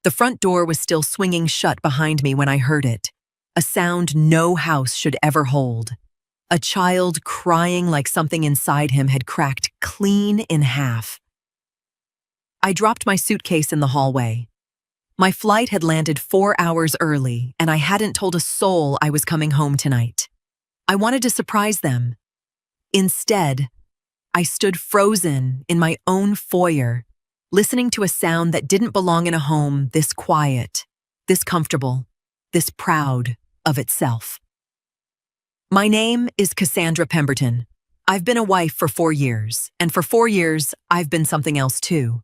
The front door was still swinging shut behind me when I heard it, a sound no house should ever hold. A child crying like something inside him had cracked clean in half. I dropped my suitcase in the hallway. My flight had landed 4 hours early, and I hadn't told a soul I was coming home tonight. I wanted to surprise them. Instead, I stood frozen in my own foyer, listening to a sound that didn't belong in a home this quiet, this comfortable, this proud of itself. My name is Cassandra Pemberton. I've been a wife for 4 years, and for 4 years, I've been something else too.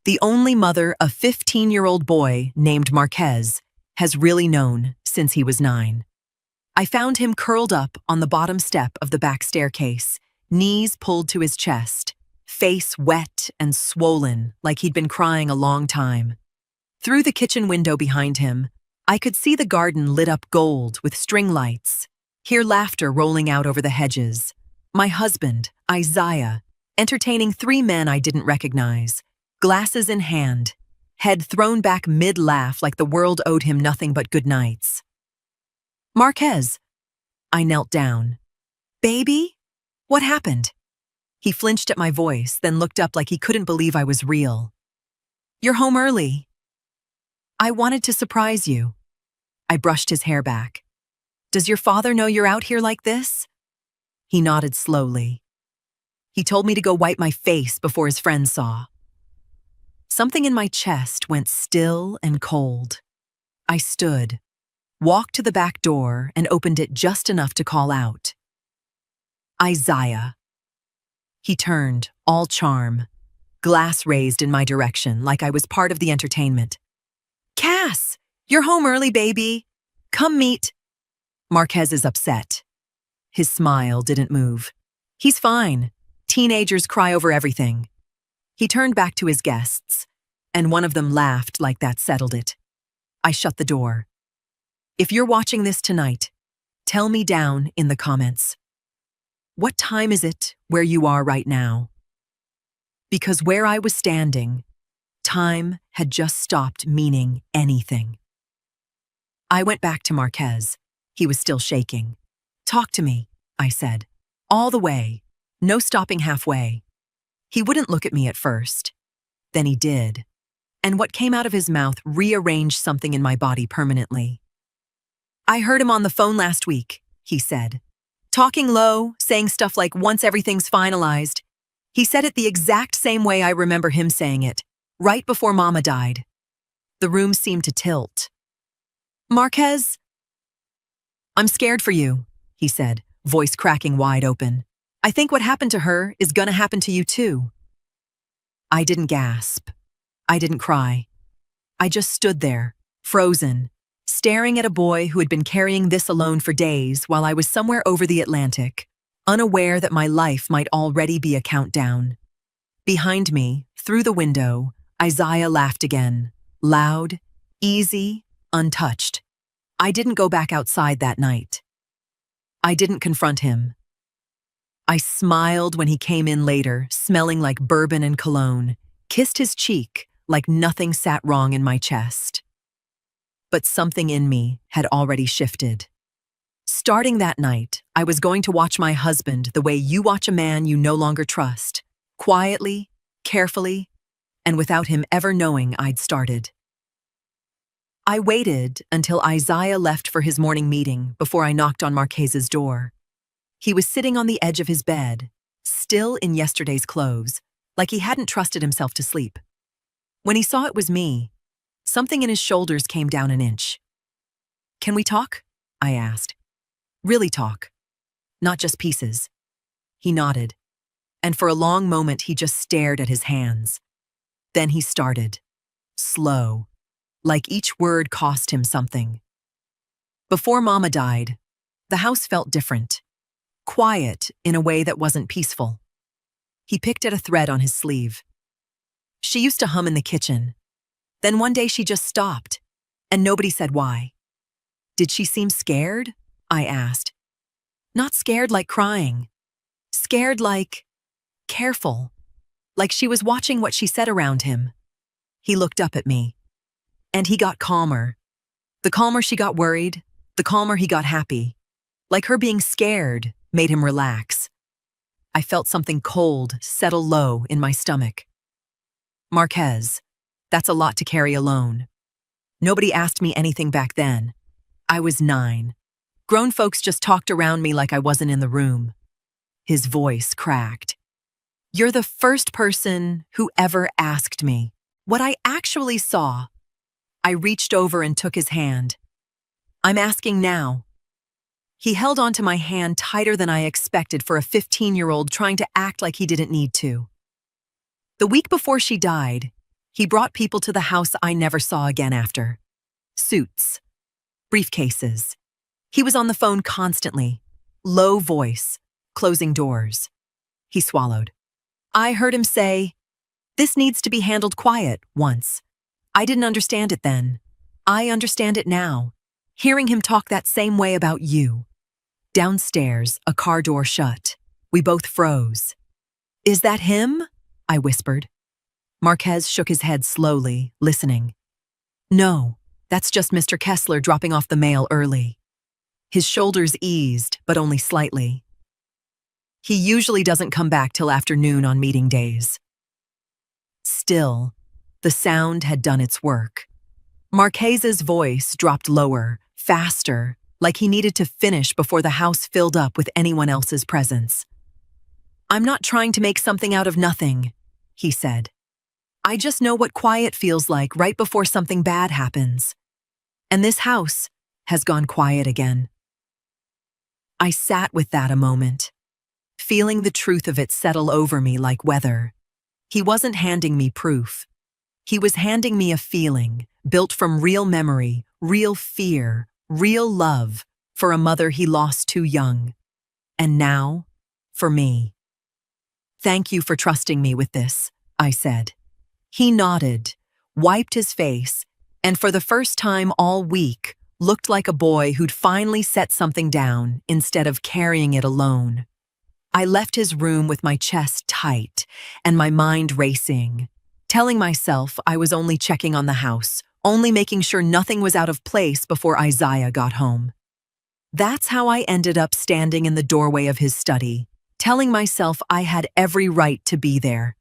The only mother a 15-year-old boy named Marquez has really known since he was 9. I found him curled up on the bottom step of the back staircase, knees pulled to his chest, face wet and swollen like he'd been crying a long time. Through the kitchen window behind him, I could see the garden lit up gold with string lights, hear laughter rolling out over the hedges. My husband, Isaiah, entertaining 3 men I didn't recognize, glasses in hand, head thrown back mid-laugh like the world owed him nothing but good nights. Marquez. I knelt down. Baby? What happened? He flinched at my voice, then looked up like he couldn't believe I was real. You're home early. I wanted to surprise you. I brushed his hair back. Does your father know you're out here like this? He nodded slowly. He told me to go wipe my face before his friends saw. Something in my chest went still and cold. I stood, walked to the back door, and opened it just enough to call out. Isaiah. He turned, all charm, glass raised in my direction like I was part of the entertainment. Cass, you're home early, baby. Come meet. Marquez is upset. His smile didn't move. He's fine. Teenagers cry over everything. He turned back to his guests, and one of them laughed like that settled it. I shut the door. If you're watching this tonight, tell me down in the comments. What time is it where you are right now? Because where I was standing, time had just stopped meaning anything. I went back to Marquez. He was still shaking. Talk to me, I said. All the way. No stopping halfway. He wouldn't look at me at first. Then he did. And what came out of his mouth rearranged something in my body permanently. I heard him on the phone last week, he said. Talking low, saying stuff like once everything's finalized. He said it the exact same way I remember him saying it, right before Mama died. The room seemed to tilt. Marquez? I'm scared for you, he said, voice cracking wide open. I think what happened to her is gonna happen to you too. I didn't gasp. I didn't cry. I just stood there, frozen, staring at a boy who had been carrying this alone for days while I was somewhere over the Atlantic, unaware that my life might already be a countdown. Behind me, through the window, Isaiah laughed again, loud, easy, untouched. I didn't go back outside that night. I didn't confront him. I smiled when he came in later, smelling like bourbon and cologne, kissed his cheek like nothing sat wrong in my chest. But something in me had already shifted. Starting that night, I was going to watch my husband the way you watch a man you no longer trust, quietly, carefully, and without him ever knowing I'd started. I waited until Isaiah left for his morning meeting before I knocked on Marquez's door. He was sitting on the edge of his bed, still in yesterday's clothes, like he hadn't trusted himself to sleep. When he saw it was me, something in his shoulders came down an inch. Can we talk? I asked. Really talk. Not just pieces. He nodded, and for a long moment he just stared at his hands. Then he started, slow, like each word cost him something. Before Mama died, the house felt different, quiet in a way that wasn't peaceful. He picked at a thread on his sleeve. She used to hum in the kitchen. Then one day she just stopped, and nobody said why. Did she seem scared? I asked. Not scared like crying. Scared like careful, like she was watching what she said around him. He looked up at me. And he got calmer. The calmer she got worried, the calmer he got happy. Like her being scared made him relax. I felt something cold settle low in my stomach. Marquez, that's a lot to carry alone. Nobody asked me anything back then. I was 9. Grown folks just talked around me like I wasn't in the room. His voice cracked. You're the first person who ever asked me what I actually saw. I reached over and took his hand. I'm asking now. He held onto my hand tighter than I expected for a 15-year-old trying to act like he didn't need to. The week before she died, he brought people to the house I never saw again after. Suits. Briefcases. He was on the phone constantly. Low voice. Closing doors. He swallowed. I heard him say, "This needs to be handled quiet," once. I didn't understand it then. I understand it now. Hearing him talk that same way about you. Downstairs, a car door shut. We both froze. Is that him? I whispered. Marquez shook his head slowly, listening. No, that's just Mr. Kessler dropping off the mail early. His shoulders eased, but only slightly. He usually doesn't come back till afternoon on meeting days. Still, the sound had done its work. Marquez's voice dropped lower, faster, like he needed to finish before the house filled up with anyone else's presence. I'm not trying to make something out of nothing, he said. I just know what quiet feels like right before something bad happens. And this house has gone quiet again. I sat with that a moment, feeling the truth of it settle over me like weather. He wasn't handing me proof. He was handing me a feeling, built from real memory, real fear, real love, for a mother he lost too young. And now, for me. Thank you for trusting me with this, I said. He nodded, wiped his face, and for the first time all week, looked like a boy who'd finally set something down instead of carrying it alone. I left his room with my chest tight and my mind racing, telling myself I was only checking on the house, only making sure nothing was out of place before Isaiah got home. That's how I ended up standing in the doorway of his study, telling myself I had every right to be there.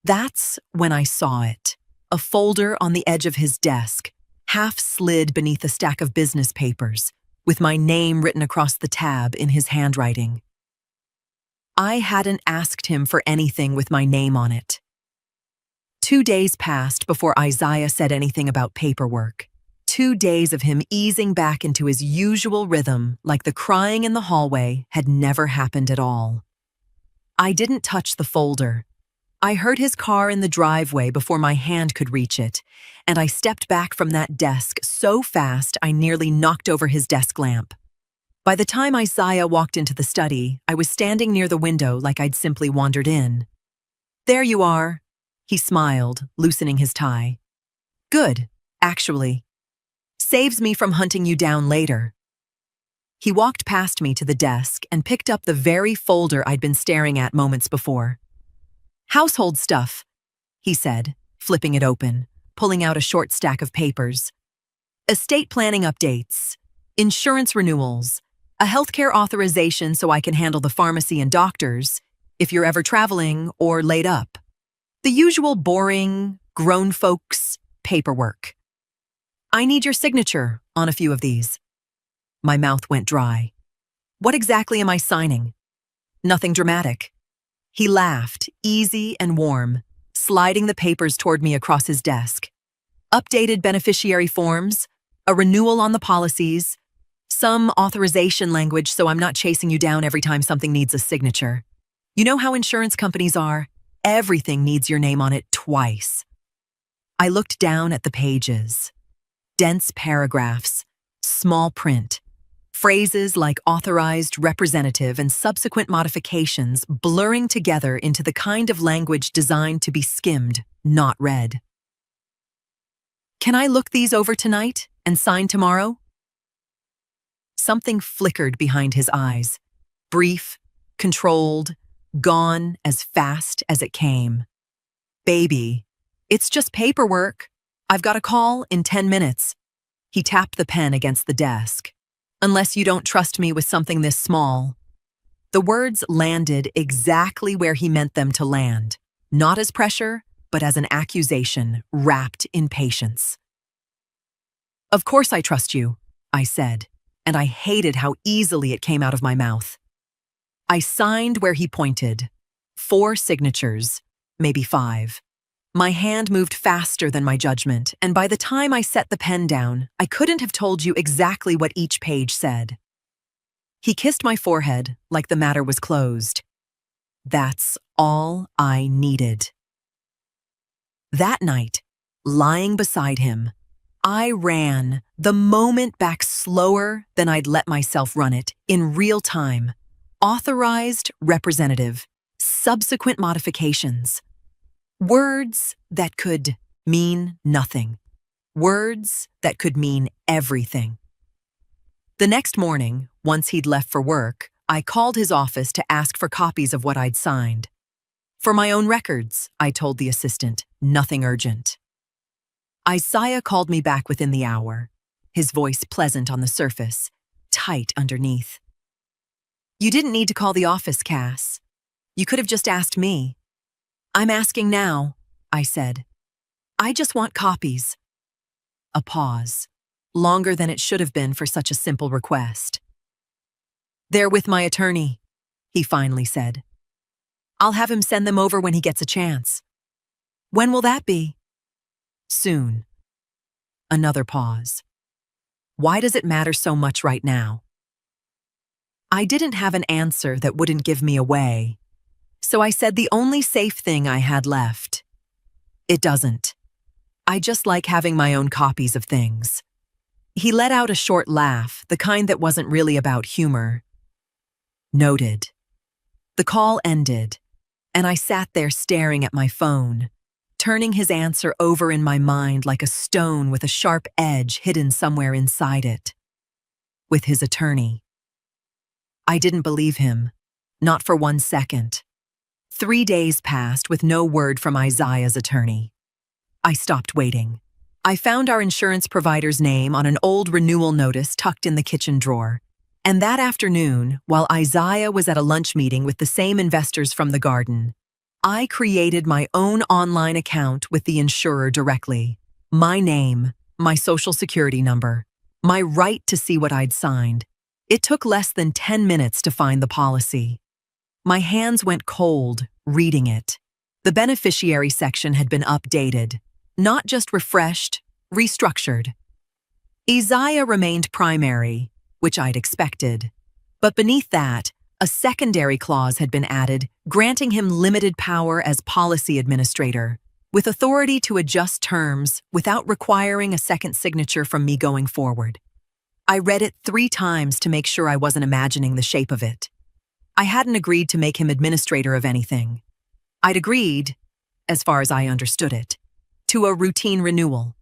That's when I saw it, a folder on the edge of his desk, half slid beneath a stack of business papers, with my name written across the tab in his handwriting. I hadn't asked him for anything with my name on it. 2 days passed before Isaiah said anything about paperwork. 2 days of him easing back into his usual rhythm, like the crying in the hallway had never happened at all. I didn't touch the folder. I heard his car in the driveway before my hand could reach it, and I stepped back from that desk so fast I nearly knocked over his desk lamp. By the time Isaiah walked into the study, I was standing near the window like I'd simply wandered in. There you are, he smiled, loosening his tie. Good, actually. Saves me from hunting you down later. He walked past me to the desk and picked up the very folder I'd been staring at moments before. Household stuff, he said, flipping it open, pulling out a short stack of papers. Estate planning updates, insurance renewals, a healthcare authorization so I can handle the pharmacy and doctors, if you're ever traveling or laid up. The usual boring, grown folks paperwork. I need your signature on a few of these. My mouth went dry. What exactly am I signing? Nothing dramatic. He laughed, easy and warm, sliding the papers toward me across his desk. Updated beneficiary forms, a renewal on the policies, some authorization language so I'm not chasing you down every time something needs a signature. You know how insurance companies are? Everything needs your name on it twice. I looked down at the pages. Dense paragraphs, small print. Phrases like authorized, representative, and subsequent modifications blurring together into the kind of language designed to be skimmed, not read. Can I look these over tonight and sign tomorrow? Something flickered behind his eyes. Brief, controlled, gone as fast as it came. Baby, it's just paperwork. I've got a call in 10 minutes. He tapped the pen against the desk. Unless you don't trust me with something this small. The words landed exactly where he meant them to land, not as pressure, but as an accusation wrapped in patience. Of course I trust you, I said, and I hated how easily it came out of my mouth. I signed where he pointed. 4 signatures, maybe 5. My hand moved faster than my judgment, and by the time I set the pen down, I couldn't have told you exactly what each page said. He kissed my forehead like the matter was closed. That's all I needed. That night, lying beside him, I ran the moment back slower than I'd let myself run it, in real time. Authorized representative, subsequent modifications. Words that could mean nothing. Words that could mean everything. The next morning, once he'd left for work, I called his office to ask for copies of what I'd signed. For my own records, I told the assistant, nothing urgent. Isaiah called me back within the hour, his voice pleasant on the surface, tight underneath. You didn't need to call the office, Cass. You could have just asked me. I'm asking now, I said. I just want copies. A pause, longer than it should have been for such a simple request. They're with my attorney, he finally said. I'll have him send them over when he gets a chance. When will that be? Soon. Another pause. Why does it matter so much right now? I didn't have an answer that wouldn't give me away, so I said the only safe thing I had left. It doesn't. I just like having my own copies of things. He let out a short laugh, the kind that wasn't really about humor. Noted. The call ended, and I sat there staring at my phone, turning his answer over in my mind like a stone with a sharp edge hidden somewhere inside it. With his attorney. I didn't believe him, not for 1 second. 3 days passed with no word from Isaiah's attorney. I stopped waiting. I found our insurance provider's name on an old renewal notice tucked in the kitchen drawer. And that afternoon, while Isaiah was at a lunch meeting with the same investors from the garden, I created my own online account with the insurer directly. My name, my social security number, my right to see what I'd signed. It took less than 10 minutes to find the policy. My hands went cold reading it. The beneficiary section had been updated, not just refreshed, restructured. Isaiah remained primary, which I'd expected. But beneath that, a secondary clause had been added, granting him limited power as policy administrator, with authority to adjust terms without requiring a second signature from me going forward. I read it 3 times to make sure I wasn't imagining the shape of it. I hadn't agreed to make him administrator of anything. I'd agreed, as far as I understood it, to a routine renewal.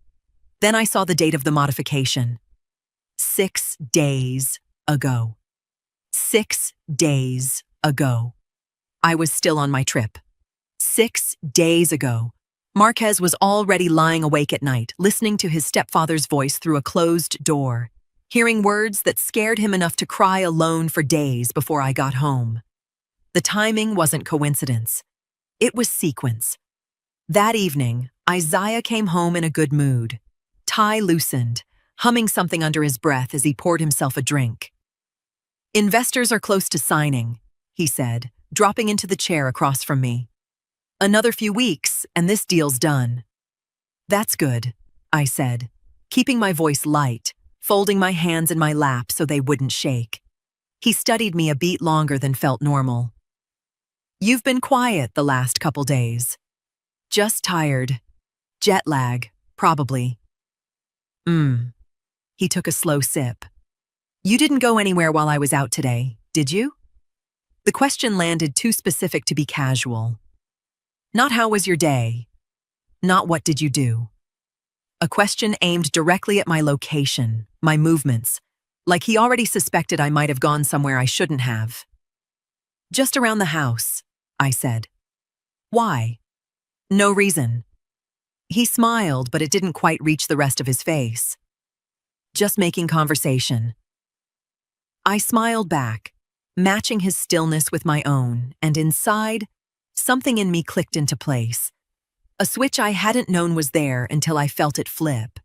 Then I saw the date of the modification. 6 days ago. 6 days ago. I was still on my trip. 6 days ago. Marquez was already lying awake at night, listening to his stepfather's voice through a closed door, hearing words that scared him enough to cry alone for days before I got home. The timing wasn't coincidence. It was sequence. That evening, Isaiah came home in a good mood, tie loosened, humming something under his breath as he poured himself a drink. Investors are close to signing, he said, dropping into the chair across from me. Another few weeks, and this deal's done. That's good, I said, keeping my voice light, folding my hands in my lap so they wouldn't shake. He studied me a beat longer than felt normal. You've been quiet the last couple days. Just tired. Jet lag, probably. He took a slow sip. You didn't go anywhere while I was out today, did you? The question landed too specific to be casual. Not how was your day? Not what did you do? A question aimed directly at my location, my movements, like he already suspected I might have gone somewhere I shouldn't have. Just around the house, I said. Why? No reason. He smiled, but it didn't quite reach the rest of his face. Just making conversation. I smiled back, matching his stillness with my own, and inside, something in me clicked into place. A switch I hadn't known was there until I felt it flip.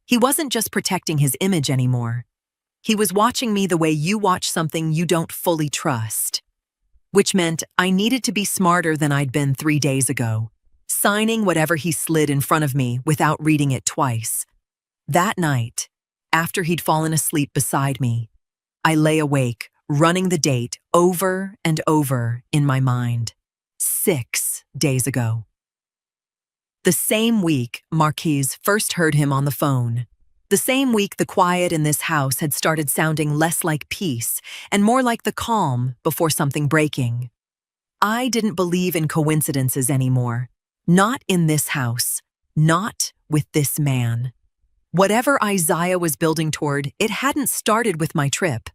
He wasn't just protecting his image anymore. He was watching me the way you watch something you don't fully trust. Which meant I needed to be smarter than I'd been 3 days ago, signing whatever he slid in front of me without reading it twice. That night, after he'd fallen asleep beside me, I lay awake, running the date over and over in my mind. 6 days ago. The same week Marquise first heard him on the phone. The same week the quiet in this house had started sounding less like peace and more like the calm before something breaking. I didn't believe in coincidences anymore. Not in this house. Not with this man. Whatever Isaiah was building toward, it hadn't started with my trip.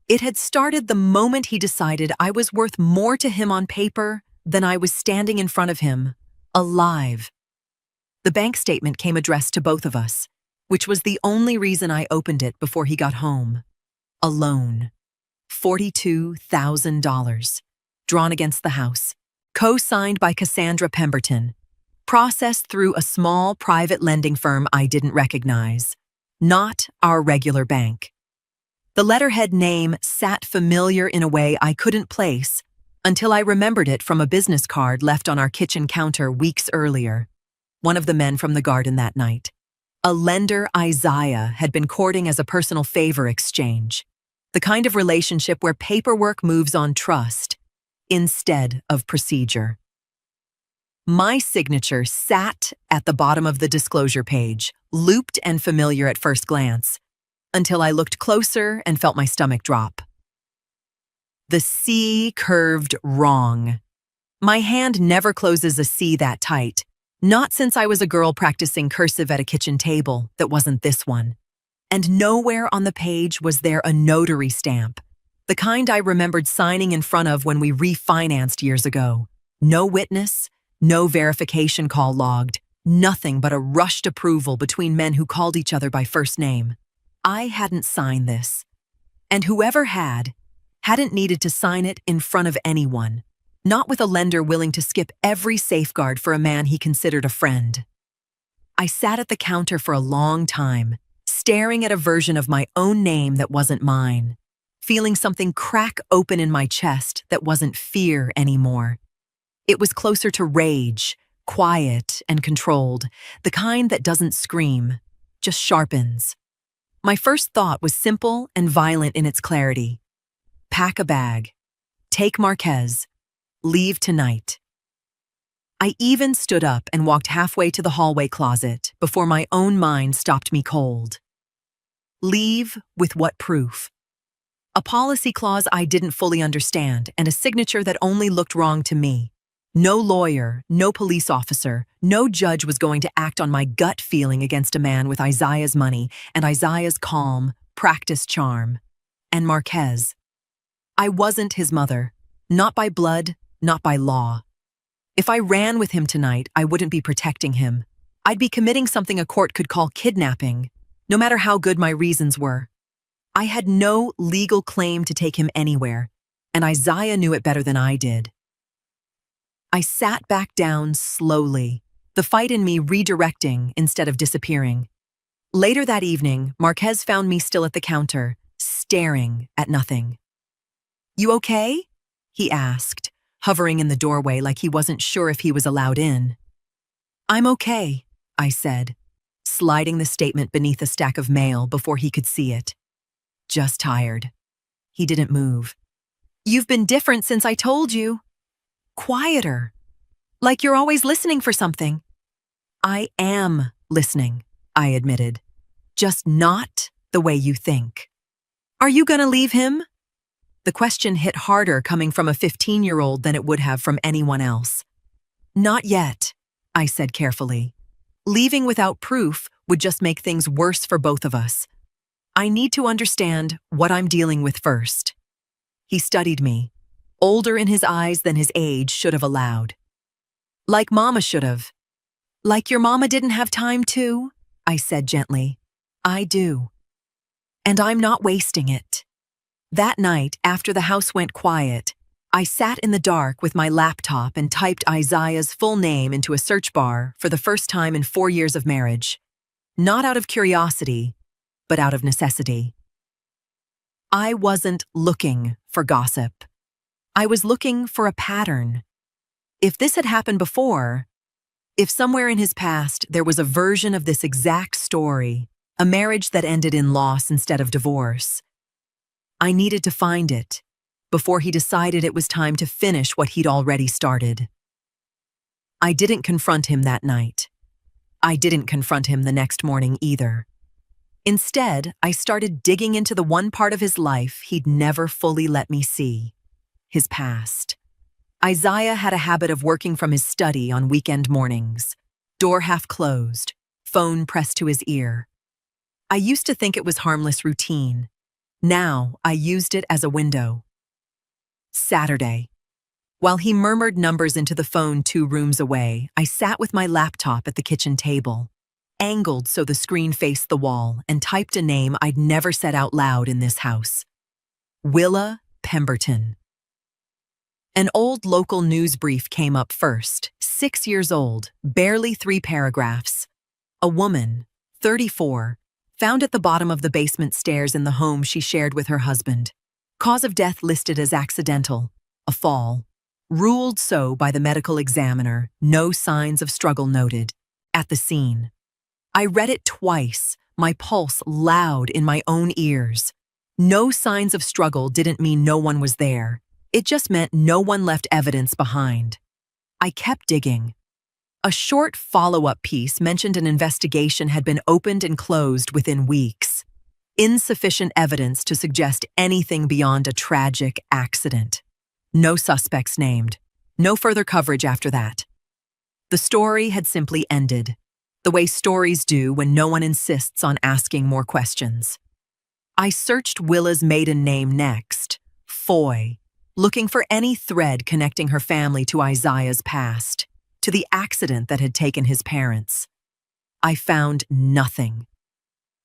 It had started the moment he decided I was worth more to him on paper than I was standing in front of him, alive. The bank statement came addressed to both of us, which was the only reason I opened it before he got home. A loan. $42,000. Drawn against the house. Co-signed by Cassandra Pemberton. Processed through a small private lending firm I didn't recognize. Not our regular bank. The letterhead name sat familiar in a way I couldn't place until I remembered it from a business card left on our kitchen counter weeks earlier. One of the men from the garden that night. A lender Isaiah had been courting as a personal favor exchange. The kind of relationship where paperwork moves on trust instead of procedure. My signature sat at the bottom of the disclosure page, looped and familiar at first glance, until I looked closer and felt my stomach drop. The C curved wrong. My hand never closes a C that tight. Not since I was a girl practicing cursive at a kitchen table that wasn't this one. And nowhere on the page was there a notary stamp, the kind I remembered signing in front of when we refinanced years ago. No witness, no verification call logged, nothing but a rushed approval between men who called each other by first name. I hadn't signed this. And whoever hadn't needed to sign it in front of anyone. Not with a lender willing to skip every safeguard for a man he considered a friend. I sat at the counter for a long time, staring at a version of my own name that wasn't mine, feeling something crack open in my chest that wasn't fear anymore. It was closer to rage, quiet and controlled, the kind that doesn't scream, just sharpens. My first thought was simple and violent in its clarity. Pack a bag. Take Marquez. Leave tonight. I even stood up and walked halfway to the hallway closet before my own mind stopped me cold. Leave with what proof? A policy clause I didn't fully understand and a signature that only looked wrong to me. No lawyer, no police officer, no judge was going to act on my gut feeling against a man with Isaiah's money and Isaiah's calm, practiced charm. And Marquez. I wasn't his mother, not by blood, not by law. If I ran with him tonight, I wouldn't be protecting him. I'd be committing something a court could call kidnapping, no matter how good my reasons were. I had no legal claim to take him anywhere, and Isaiah knew it better than I did. I sat back down slowly, the fight in me redirecting instead of disappearing. Later that evening, Marquez found me still at the counter, staring at nothing. "You okay?" he asked, hovering in the doorway like he wasn't sure if he was allowed in. "I'm okay," I said, sliding the statement beneath a stack of mail before he could see it. "Just tired." He didn't move. "You've been different since I told you. Quieter. Like you're always listening for something." "I am listening," I admitted. "Just not the way you think." "Are you gonna leave him?" The question hit harder coming from a 15-year-old than it would have from anyone else. "Not yet," I said carefully. "Leaving without proof would just make things worse for both of us. I need to understand what I'm dealing with first." He studied me, older in his eyes than his age should have allowed. "Like Mama should have." Like your mama didn't have time to? I said gently. I do. And I'm not wasting it. That night, after the house went quiet, I sat in the dark with my laptop and typed Isaiah's full name into a search bar for the first time in 4 years of marriage. Not out of curiosity, but out of necessity. I wasn't looking for gossip. I was looking for a pattern. If this had happened before, if somewhere in his past there was a version of this exact story, a marriage that ended in loss instead of divorce, I needed to find it before he decided it was time to finish what he'd already started. I didn't confront him that night. I didn't confront him the next morning either. Instead, I started digging into the one part of his life he'd never fully let me see, his past. Isaiah had a habit of working from his study on weekend mornings, door half closed, phone pressed to his ear. I used to think it was harmless routine. Now, I used it as a window. Saturday. While he murmured numbers into the phone 2 rooms away, I sat with my laptop at the kitchen table, angled so the screen faced the wall, and typed a name I'd never said out loud in this house. Willa Pemberton. An old local news brief came up first, 6 years old, barely 3 paragraphs. A woman, 34, found at the bottom of the basement stairs in the home she shared with her husband. Cause of death listed as accidental, a fall. Ruled so by the medical examiner, no signs of struggle noted. At the scene. I read it twice, my pulse loud in my own ears. No signs of struggle didn't mean no one was there. It just meant no one left evidence behind. I kept digging. A short follow-up piece mentioned an investigation had been opened and closed within weeks. Insufficient evidence to suggest anything beyond a tragic accident. No suspects named. No further coverage after that. The story had simply ended, the way stories do when no one insists on asking more questions. I searched Willa's maiden name next, Foy, looking for any thread connecting her family to Isaiah's past, to the accident that had taken his parents. I found nothing.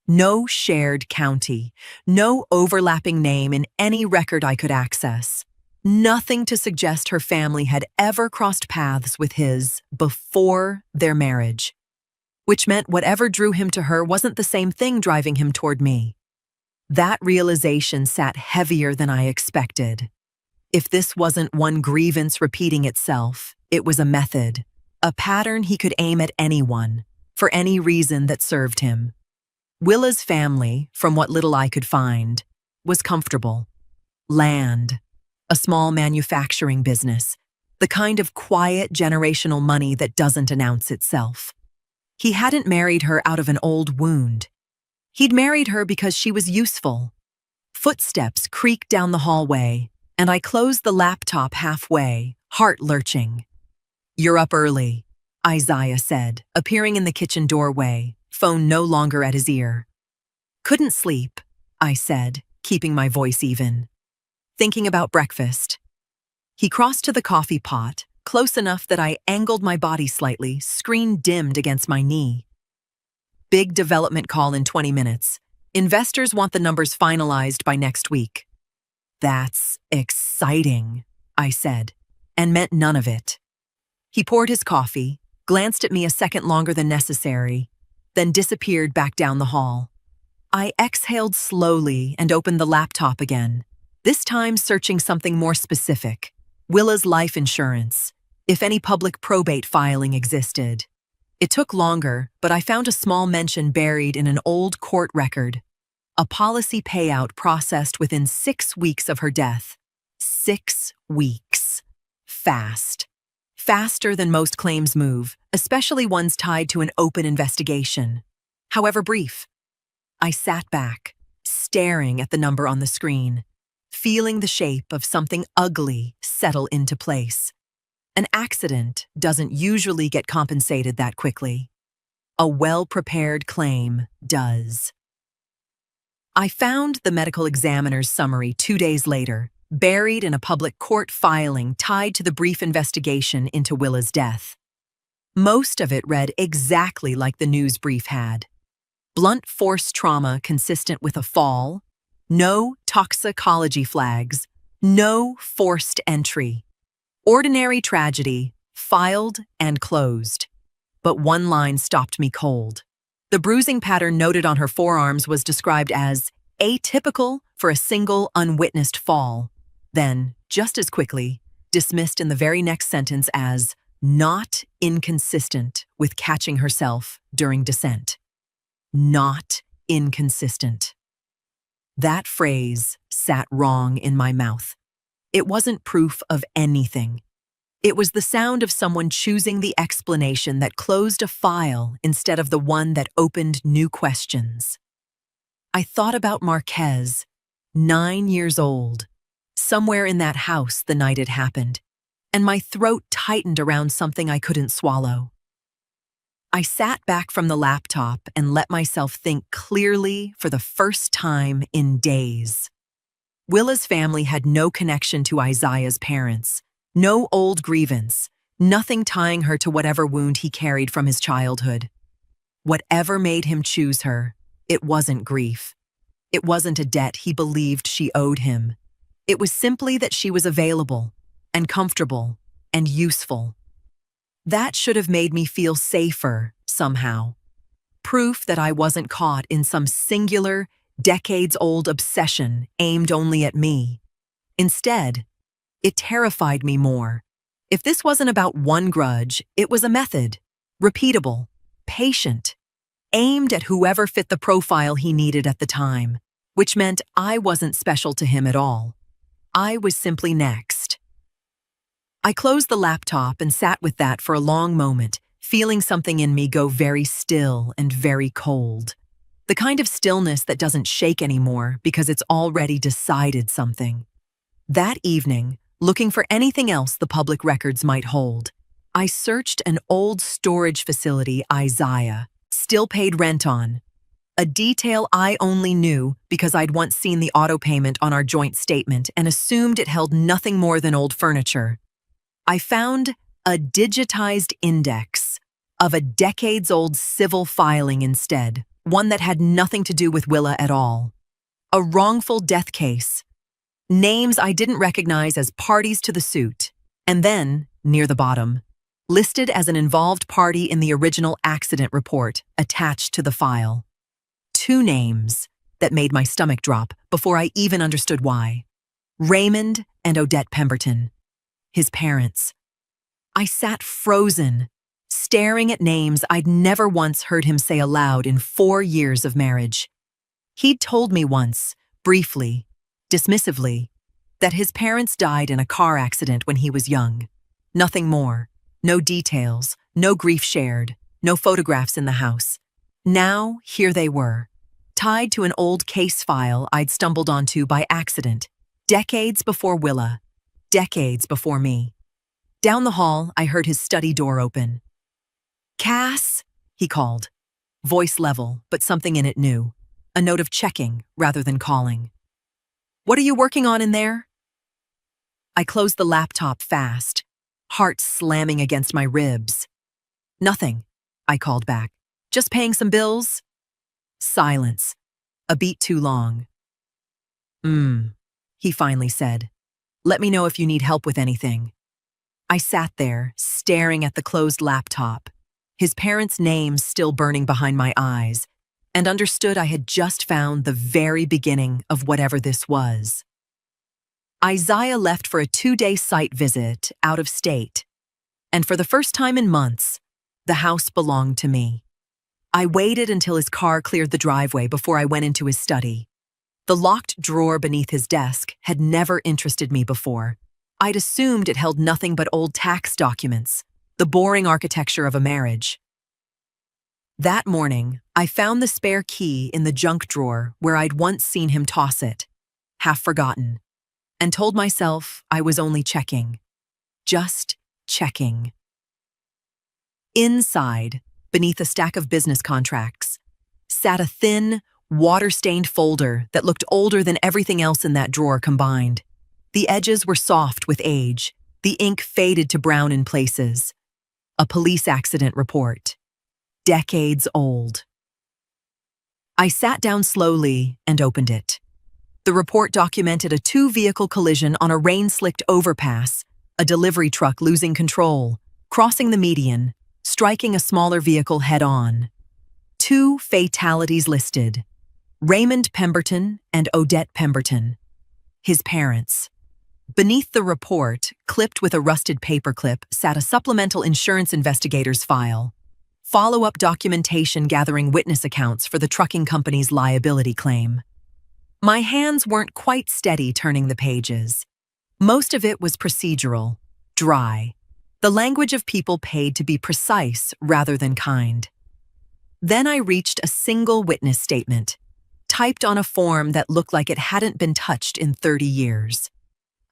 No shared county, no overlapping name in any record I could access. Nothing to suggest her family had ever crossed paths with his before their marriage, which meant whatever drew him to her wasn't the same thing driving him toward me. That realization sat heavier than I expected. If this wasn't one grievance repeating itself, it was a method, a pattern he could aim at anyone, for any reason that served him. Willa's family, from what little I could find, was comfortable. Land, a small manufacturing business, the kind of quiet generational money that doesn't announce itself. He hadn't married her out of an old wound. He'd married her because she was useful. Footsteps creaked down the hallway, and I closed the laptop halfway, heart lurching. "You're up early," Isaiah said, appearing in the kitchen doorway, phone no longer at his ear. "Couldn't sleep," I said, keeping my voice even. "Thinking about breakfast." He crossed to the coffee pot, close enough that I angled my body slightly, screen dimmed against my knee. "Big development call in 20 minutes. Investors want the numbers finalized by next week." "That's exciting," I said, and meant none of it. He poured his coffee, glanced at me a second longer than necessary, then disappeared back down the hall. I exhaled slowly and opened the laptop again, this time searching something more specific. Willa's life insurance, if any public probate filing existed. It took longer, but I found a small mention buried in an old court record. A policy payout processed within 6 weeks of her death. 6 weeks. Fast. Faster than most claims move, especially ones tied to an open investigation. However brief. I sat back, staring at the number on the screen, feeling the shape of something ugly settle into place. An accident doesn't usually get compensated that quickly. A well-prepared claim does. I found the medical examiner's summary 2 days later, buried in a public court filing tied to the brief investigation into Willa's death. Most of it read exactly like the news brief had. Blunt force trauma consistent with a fall, no toxicology flags, no forced entry. Ordinary tragedy, filed and closed. But one line stopped me cold. The bruising pattern noted on her forearms was described as atypical for a single unwitnessed fall, then, just as quickly, dismissed in the very next sentence as not inconsistent with catching herself during descent. Not inconsistent. That phrase sat wrong in my mouth. It wasn't proof of anything. It was the sound of someone choosing the explanation that closed a file instead of the one that opened new questions. I thought about Marquez, 9 years old, somewhere in that house the night it happened, and my throat tightened around something I couldn't swallow. I sat back from the laptop and let myself think clearly for the first time in days. Willa's family had no connection to Isaiah's parents, no old grievance, nothing tying her to whatever wound he carried from his childhood. Whatever made him choose her, it wasn't grief. It wasn't a debt he believed she owed him. It was simply that she was available and comfortable and useful. That should have made me feel safer, somehow. Proof that I wasn't caught in some singular, decades-old obsession aimed only at me. Instead, it terrified me more. If this wasn't about one grudge, it was a method, repeatable, patient, aimed at whoever fit the profile he needed at the time, which meant I wasn't special to him at all. I was simply next. I closed the laptop and sat with that for a long moment, feeling something in me go very still and very cold. The kind of stillness that doesn't shake anymore because it's already decided something. That evening, looking for anything else the public records might hold, I searched an old storage facility Isaiah still paid rent on, a detail I only knew because I'd once seen the auto payment on our joint statement and assumed it held nothing more than old furniture. I found a digitized index of a decades-old civil filing instead, one that had nothing to do with Willa at all. A wrongful death case. Names I didn't recognize as parties to the suit, and then, near the bottom, listed as an involved party in the original accident report attached to the file. 2 names that made my stomach drop before I even understood why. Raymond and Odette Pemberton. His parents. I sat frozen, staring at names I'd never once heard him say aloud in 4 years of marriage. He'd told me once, briefly, dismissively, that his parents died in a car accident when he was young. Nothing more. No details, no grief shared, no photographs in the house. Now, here they were, tied to an old case file I'd stumbled onto by accident, decades before Willa, decades before me. Down the hall, I heard his study door open. "Cass," he called. Voice level, but something in it new. A note of checking rather than calling. "What are you working on in there?" I closed the laptop fast, heart slamming against my ribs. "Nothing," I called back. "Just paying some bills." Silence. A beat too long. He finally said. "Let me know if you need help with anything." I sat there, staring at the closed laptop, his parents' names still burning behind my eyes, and understood I had just found the very beginning of whatever this was. Isaiah left for a 2-day site visit out of state, and for the first time in months, the house belonged to me. I waited until his car cleared the driveway before I went into his study. The locked drawer beneath his desk had never interested me before. I'd assumed it held nothing but old tax documents, the boring architecture of a marriage. That morning, I found the spare key in the junk drawer where I'd once seen him toss it, half forgotten, and told myself I was only checking. Just checking. Inside, beneath a stack of business contracts, sat a thin, water-stained folder that looked older than everything else in that drawer combined. The edges were soft with age, the ink faded to brown in places. A police accident report. Decades old. I sat down slowly and opened it. The report documented a two-vehicle collision on a rain-slicked overpass, a delivery truck losing control, crossing the median, striking a smaller vehicle head-on. 2 fatalities listed: Raymond Pemberton and Odette Pemberton, his parents. Beneath the report, clipped with a rusted paperclip, sat a supplemental insurance investigator's file. Follow-up documentation gathering witness accounts for the trucking company's liability claim. My hands weren't quite steady turning the pages. Most of it was procedural, dry, the language of people paid to be precise rather than kind. Then I reached a single witness statement, typed on a form that looked like it hadn't been touched in 30 years.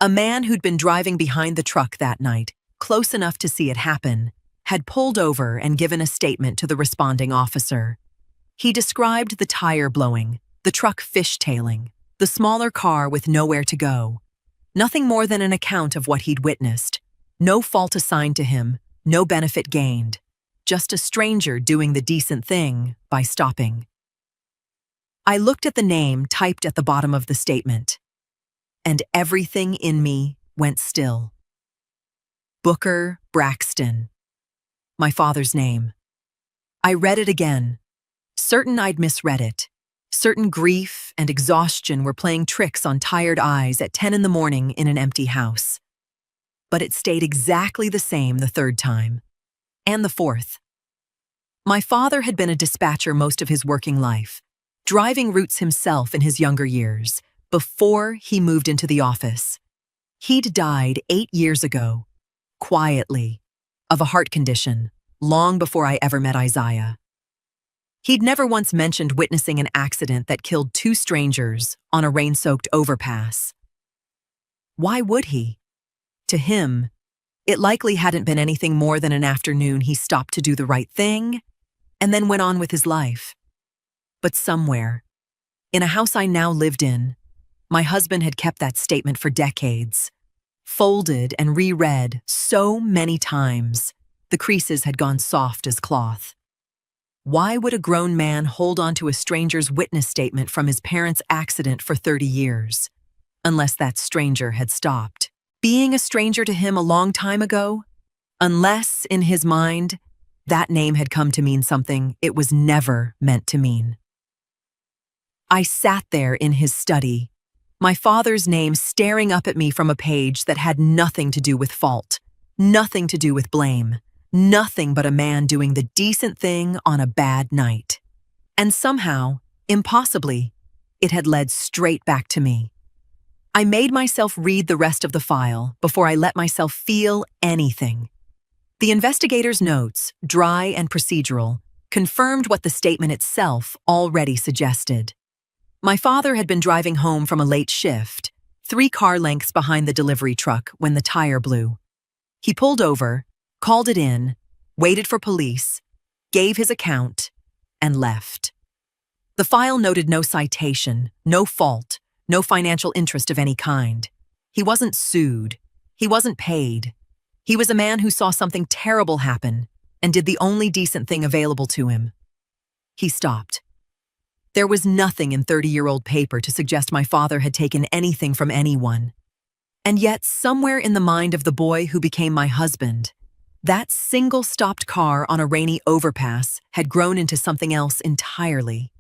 A man who'd been driving behind the truck that night, close enough to see it happen, had pulled over and given a statement to the responding officer. He described the tire blowing, the truck fishtailing, the smaller car with nowhere to go. Nothing more than an account of what he'd witnessed. No fault assigned to him, no benefit gained. Just a stranger doing the decent thing by stopping. I looked at the name typed at the bottom of the statement, and everything in me went still. Booker Braxton. My father's name. I read it again, certain I'd misread it. Certain grief and exhaustion were playing tricks on tired eyes at 10 in the morning in an empty house. But it stayed exactly the same the third time. And the fourth. My father had been a dispatcher most of his working life, driving routes himself in his younger years, before he moved into the office. He'd died 8 years ago, quietly, of a heart condition, long before I ever met Isaiah. He'd never once mentioned witnessing an accident that killed 2 strangers on a rain-soaked overpass. Why would he? To him, it likely hadn't been anything more than an afternoon he stopped to do the right thing and then went on with his life. But somewhere, in a house I now lived in, my husband had kept that statement for decades, folded and reread so many times, the creases had gone soft as cloth. Why would a grown man hold on to a stranger's witness statement from his parents' accident for 30 years, unless that stranger had stopped being a stranger to him a long time ago? Unless, in his mind, that name had come to mean something it was never meant to mean. I sat there in his study, my father's name staring up at me from a page that had nothing to do with fault, nothing to do with blame, nothing but a man doing the decent thing on a bad night. And somehow, impossibly, it had led straight back to me. I made myself read the rest of the file before I let myself feel anything. The investigator's notes, dry and procedural, confirmed what the statement itself already suggested. My father had been driving home from a late shift, 3 car lengths behind the delivery truck when the tire blew. He pulled over, called it in, waited for police, gave his account, and left. The file noted no citation, no fault, no financial interest of any kind. He wasn't sued. He wasn't paid. He was a man who saw something terrible happen and did the only decent thing available to him. He stopped. There was nothing in 30-year-old paper to suggest my father had taken anything from anyone. And yet, somewhere in the mind of the boy who became my husband, that single stopped car on a rainy overpass had grown into something else entirely.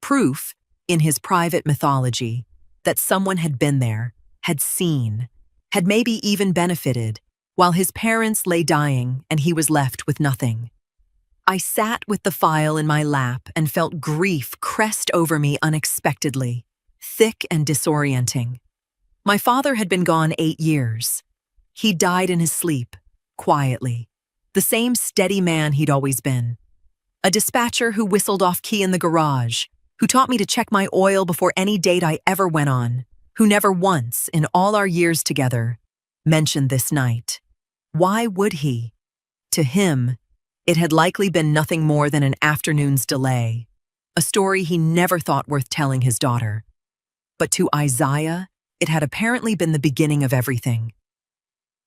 Proof, in his private mythology, that someone had been there, had seen, had maybe even benefited, while his parents lay dying and he was left with nothing. I sat with the file in my lap and felt grief crest over me unexpectedly, thick and disorienting. My father had been gone 8 years. He died in his sleep, quietly, the same steady man he'd always been. A dispatcher who whistled off key in the garage, who taught me to check my oil before any date I ever went on, who never once, in all our years together, mentioned this night. Why would he? To him, it had likely been nothing more than an afternoon's delay, a story he never thought worth telling his daughter. But to Isaiah, it had apparently been the beginning of everything.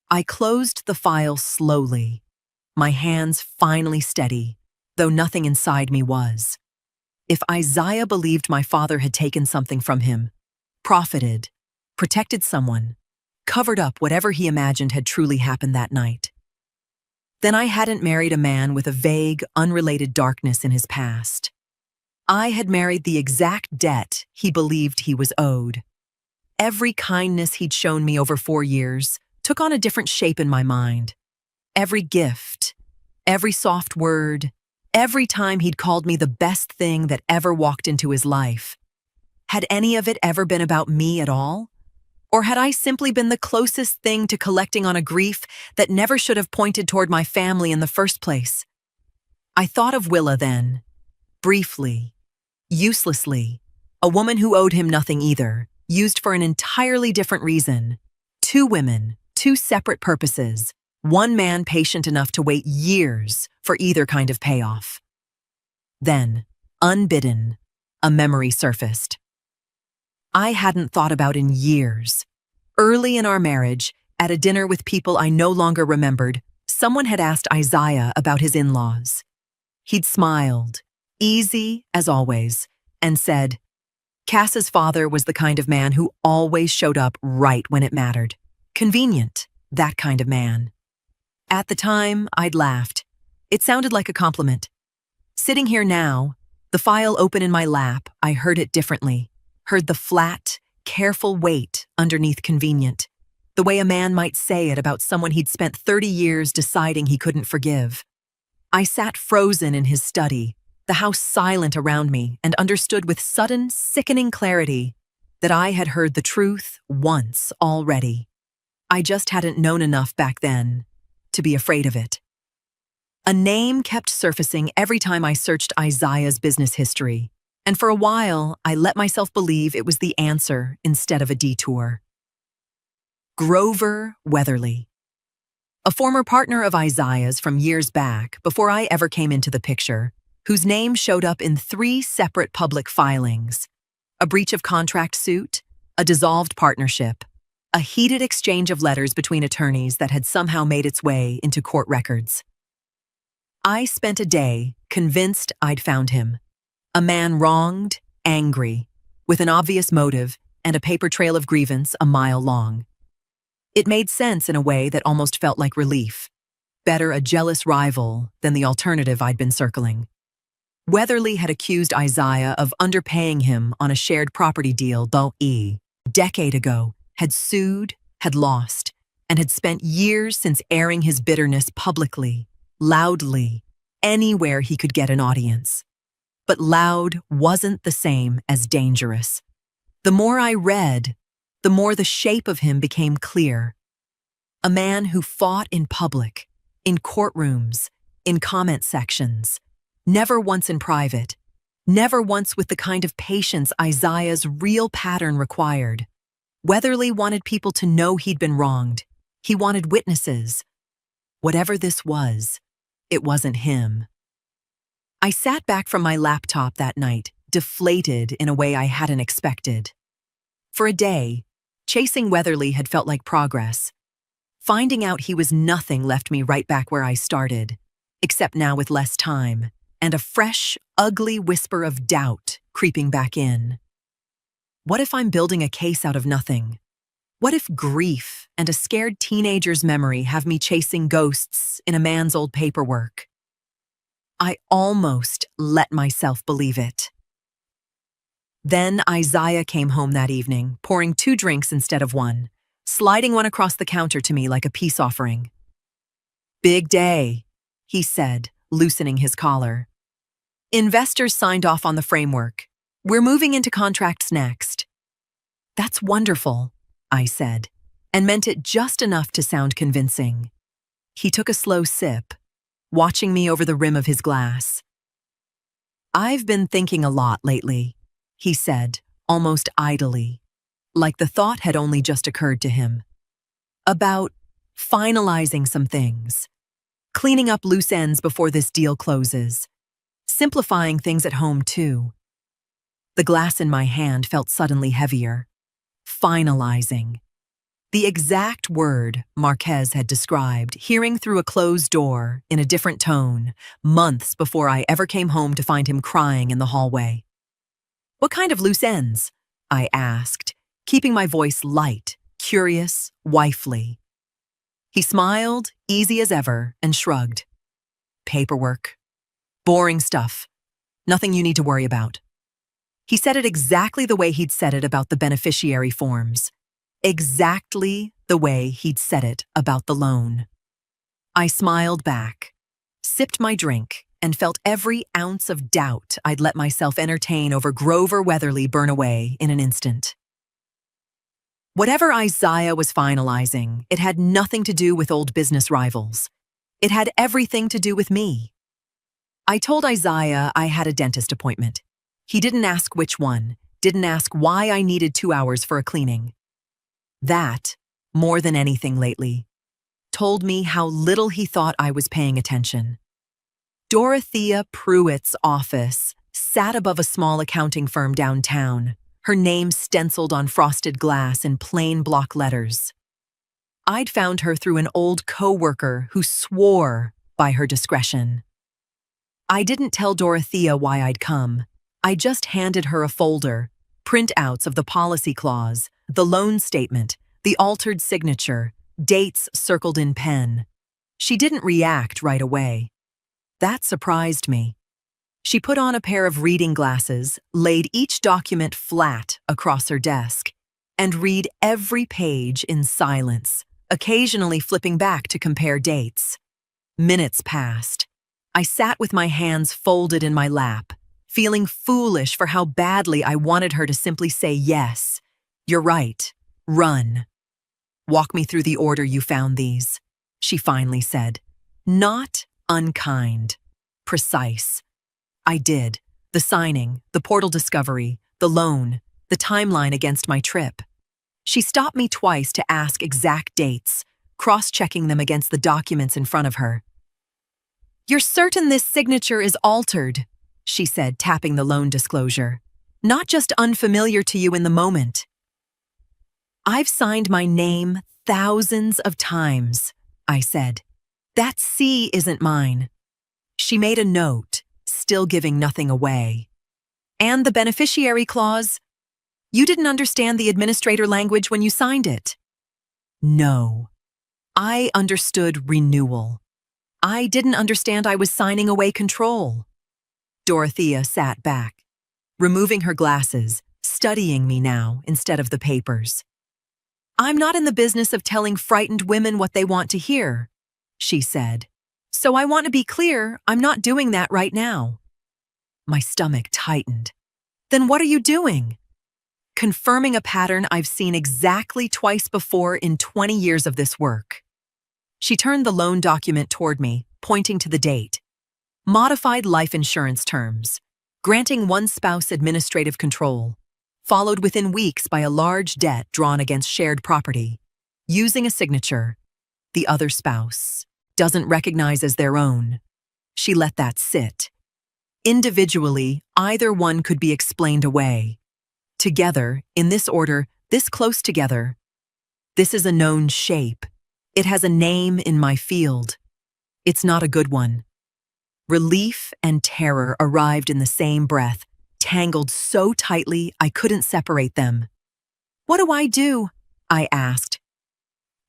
I closed the file slowly, my hands finally steady, though nothing inside me was. If Isaiah believed my father had taken something from him, profited, protected someone, covered up whatever he imagined had truly happened that night, then I hadn't married a man with a vague, unrelated darkness in his past. I had married the exact debt he believed he was owed. Every kindness he'd shown me over 4 years took on a different shape in my mind. Every gift, every soft word, every time he'd called me the best thing that ever walked into his life. Had any of it ever been about me at all? Or had I simply been the closest thing to collecting on a grief that never should have pointed toward my family in the first place? I thought of Willa then, briefly, uselessly, a woman who owed him nothing either, used for an entirely different reason. 2 women, 2 separate purposes, 1 man patient enough to wait years for either kind of payoff. Then, unbidden, a memory surfaced. I hadn't thought about in years. Early in our marriage, at a dinner with people I no longer remembered, someone had asked Isaiah about his in-laws. He'd smiled, easy as always, and said, Cass's father was the kind of man who always showed up right when it mattered. Convenient, that kind of man. At the time, I'd laughed. It sounded like a compliment. Sitting here now, the file open in my lap, I heard it differently. Heard the flat, careful weight underneath convenient, the way a man might say it about someone he'd spent 30 years deciding he couldn't forgive. I sat frozen in his study, the house silent around me, and understood with sudden, sickening clarity that I had heard the truth once already. I just hadn't known enough back then to be afraid of it. A name kept surfacing every time I searched Isaiah's business history. And for a while, I let myself believe it was the answer instead of a detour. Grover Weatherly. A former partner of Isaiah's from years back, before I ever came into the picture, whose name showed up in 3 separate public filings: a breach of contract suit, a dissolved partnership, a heated exchange of letters between attorneys that had somehow made its way into court records. I spent a day convinced I'd found him. A man wronged, angry, with an obvious motive and a paper trail of grievance a mile long. It made sense in a way that almost felt like relief. Better a jealous rival than the alternative I'd been circling. Weatherly had accused Isaiah of underpaying him on a shared property deal decade ago, had sued, had lost, and had spent years since airing his bitterness publicly, loudly, anywhere he could get an audience. But loud wasn't the same as dangerous. The more I read, the more the shape of him became clear. A man who fought in public, in courtrooms, in comment sections, never once in private, never once with the kind of patience Isaiah's real pattern required. Weatherly wanted people to know he'd been wronged. He wanted witnesses. Whatever this was, it wasn't him. I sat back from my laptop that night, deflated in a way I hadn't expected. For a day, chasing Weatherly had felt like progress. Finding out he was nothing left me right back where I started, except now with less time, and a fresh, ugly whisper of doubt creeping back in. What if I'm building a case out of nothing? What if grief and a scared teenager's memory have me chasing ghosts in a man's old paperwork? I almost let myself believe it. Then Isaiah came home that evening, pouring 2 drinks instead of 1, sliding one across the counter to me like a peace offering. "Big day," he said, loosening his collar. "Investors signed off on the framework. We're moving into contracts next." "That's wonderful," I said, and meant it just enough to sound convincing. He took a slow sip, watching me over the rim of his glass. "I've been thinking a lot lately," he said, almost idly, like the thought had only just occurred to him. "About finalizing some things, cleaning up loose ends before this deal closes, simplifying things at home too." The glass in my hand felt suddenly heavier. Finalizing. The exact word Marquez had described, hearing through a closed door in a different tone, months before I ever came home to find him crying in the hallway. "What kind of loose ends?" I asked, keeping my voice light, curious, wifely. He smiled, easy as ever, and shrugged. "Paperwork. Boring stuff. Nothing you need to worry about." He said it exactly the way he'd said it about the beneficiary forms. Exactly the way he'd said it about the loan. I smiled back, sipped my drink, and felt every ounce of doubt I'd let myself entertain over Grover Weatherly burn away in an instant. Whatever Isaiah was finalizing, it had nothing to do with old business rivals. It had everything to do with me. I told Isaiah I had a dentist appointment. He didn't ask which one, didn't ask why I needed 2 hours for a cleaning. That, more than anything lately, told me how little he thought I was paying attention. Dorothea Pruitt's office sat above a small accounting firm downtown, her name stenciled on frosted glass in plain block letters. I'd found her through an old co-worker who swore by her discretion. I didn't tell Dorothea why I'd come. I just handed her a folder, printouts of the policy clause, the loan statement, the altered signature, dates circled in pen. She didn't react right away. That surprised me. She put on a pair of reading glasses, laid each document flat across her desk, and read every page in silence, occasionally flipping back to compare dates. Minutes passed. I sat with my hands folded in my lap, feeling foolish for how badly I wanted her to simply say yes. "You're right. Run." "Walk me through the order you found these," she finally said. Not unkind. Precise. I did. The signing, the portal discovery, the loan, the timeline against my trip. She stopped me twice to ask exact dates, cross-checking them against the documents in front of her. "You're certain this signature is altered?" she said, tapping the loan disclosure. "Not just unfamiliar to you in the moment." "I've signed my name thousands of times," I said. "That C isn't mine." She made a note, still giving nothing away. "And the beneficiary clause? You didn't understand the administrator language when you signed it." No. I understood renewal. I didn't understand I was signing away control. Dorothea sat back, removing her glasses, studying me now instead of the papers. "I'm not in the business of telling frightened women what they want to hear," she said. "So I want to be clear, I'm not doing that right now." My stomach tightened. "Then what are you doing?" "Confirming a pattern I've seen exactly twice before in 20 years of this work." She turned the loan document toward me, pointing to the date. "Modified life insurance terms, granting one spouse administrative control, followed within weeks by a large debt drawn against shared property. Using a signature, the other spouse doesn't recognize as their own." She let that sit. Individually, either one could be explained away. Together, in this order, this close together, this is a known shape. It has a name in my field. It's not a good one. Relief and terror arrived in the same breath, tangled so tightly I couldn't separate them. "What do I do?" I asked.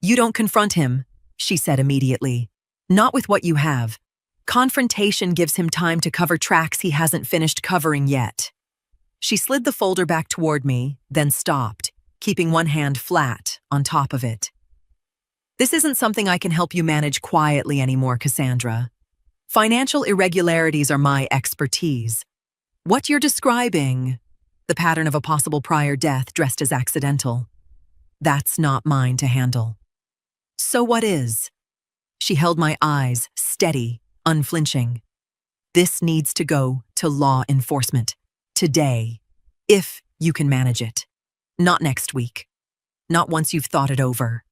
"You don't confront him," she said immediately. "Not with what you have. Confrontation gives him time to cover tracks he hasn't finished covering yet." She slid the folder back toward me, then stopped, keeping one hand flat on top of it. "This isn't something I can help you manage quietly anymore, Cassandra. Financial irregularities are my expertise. What you're describing, the pattern of a possible prior death dressed as accidental, that's not mine to handle." "So what is?" She held my eyes, steady, unflinching. "This needs to go to law enforcement. Today, if you can manage it. Not next week. Not once you've thought it over."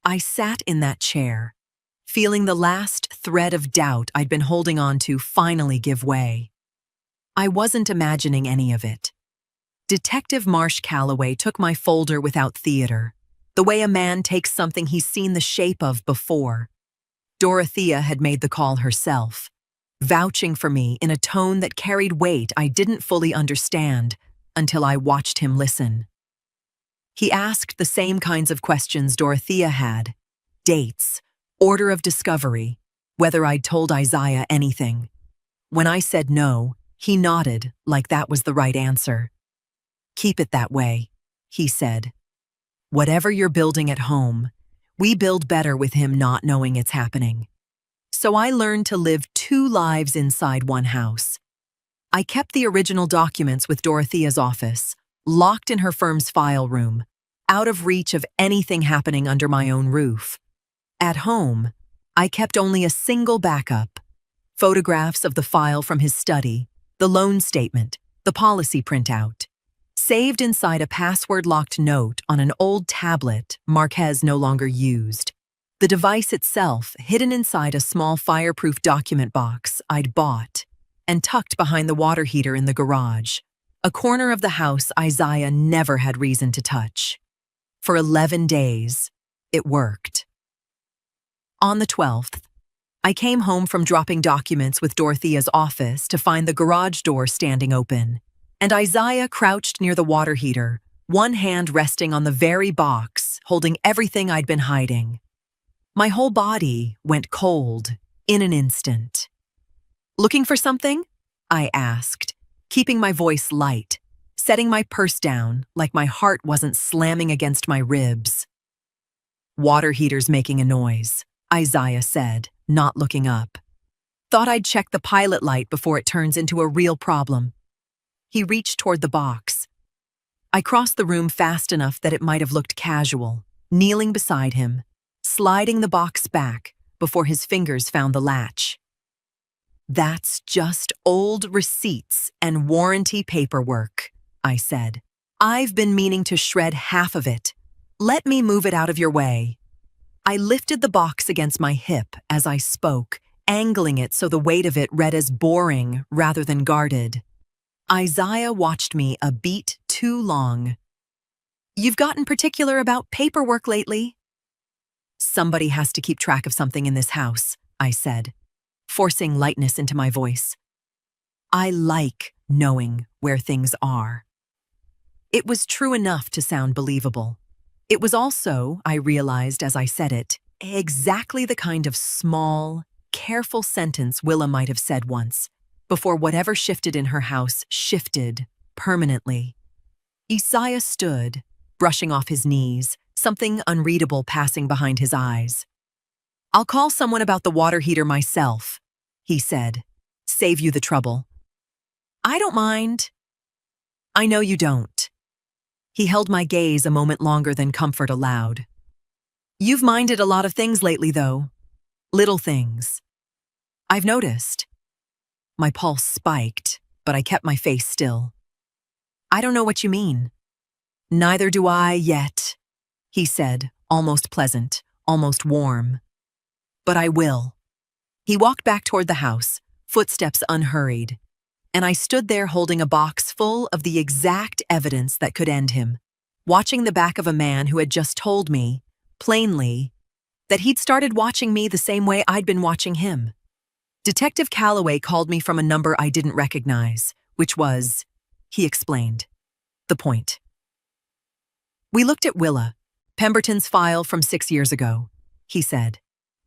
I sat in that chair, feeling the last thread of doubt I'd been holding on to finally give way. I wasn't imagining any of it. Detective Marsh Calloway took my folder without theater. the way a man takes something he's seen the shape of before. Dorothea had made the call herself, vouching for me in a tone that carried weight I didn't fully understand until I watched him listen. He asked the same kinds of questions Dorothea had: dates, order of discovery, whether I'd told Isaiah anything. When I said no, he nodded like that was the right answer. "Keep it that way," he said. "Whatever you're building at home, we build better with him not knowing it's happening." So I learned to live two lives inside one house. I kept the original documents with Dorothea's office, locked in her firm's file room, out of reach of anything happening under my own roof. At home, I kept only a single backup: photographs of the file from his study, the loan statement, the policy printout, saved inside a password-locked note on an old tablet Marquez no longer used. The device itself hidden inside a small fireproof document box I'd bought and tucked behind the water heater in the garage, a corner of the house Isaiah never had reason to touch. For 11 days, it worked. On the 12th, I came home from dropping documents with Dorothea's office to find the garage door standing open, and Isaiah crouched near the water heater, one hand resting on the very box, holding everything I'd been hiding. My whole body went cold in an instant. "Looking for something?" I asked, keeping my voice light, setting my purse down like my heart wasn't slamming against my ribs. "Water heater's making a noise," Isaiah said, not looking up. "Thought I'd check the pilot light before it turns into a real problem." He reached toward the box. I crossed the room fast enough that it might have looked casual, kneeling beside him, sliding the box back before his fingers found the latch. "That's just old receipts and warranty paperwork," I said. "I've been meaning to shred half of it. Let me move it out of your way." I lifted the box against my hip as I spoke, angling it so the weight of it read as boring rather than guarded. Isaiah watched me a beat too long. "You've gotten particular about paperwork lately." "Somebody has to keep track of something in this house," I said, forcing lightness into my voice. "I like knowing where things are." It was true enough to sound believable. It was also, I realized as I said it, exactly the kind of small, careful sentence Willa might have said once, before whatever shifted in her house shifted permanently. Isaiah stood, brushing off his knees, something unreadable passing behind his eyes. "I'll call someone about the water heater myself," he said. "Save you the trouble." "I don't mind." "I know you don't." He held my gaze a moment longer than comfort allowed. "You've minded a lot of things lately, though. Little things. I've noticed." My pulse spiked, but I kept my face still. "I don't know what you mean." "Neither do I yet," he said, almost pleasant, almost warm. "But I will." He walked back toward the house, footsteps unhurried, and I stood there holding a box full of the exact evidence that could end him, watching the back of a man who had just told me, plainly, that he'd started watching me the same way I'd been watching him. Detective Calloway called me from a number I didn't recognize, which was, he explained, the point. "We looked at Willa, Pemberton's file from 6 years ago," he said.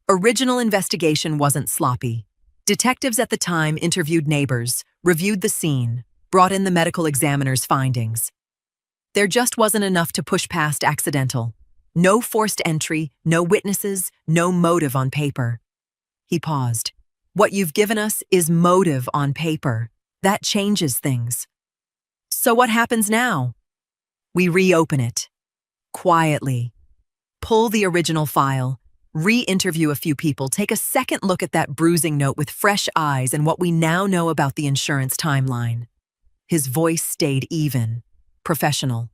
"Original investigation wasn't sloppy. Detectives at the time interviewed neighbors, reviewed the scene, brought in the medical examiner's findings. There just wasn't enough to push past accidental. No forced entry, no witnesses, no motive on paper." He paused. "What you've given us is motive on paper. That changes things." "So what happens now?" "We reopen it. Quietly. Pull the original file, re-interview a few people, take a second look at that bruising note with fresh eyes and what we now know about the insurance timeline." His voice stayed even, professional.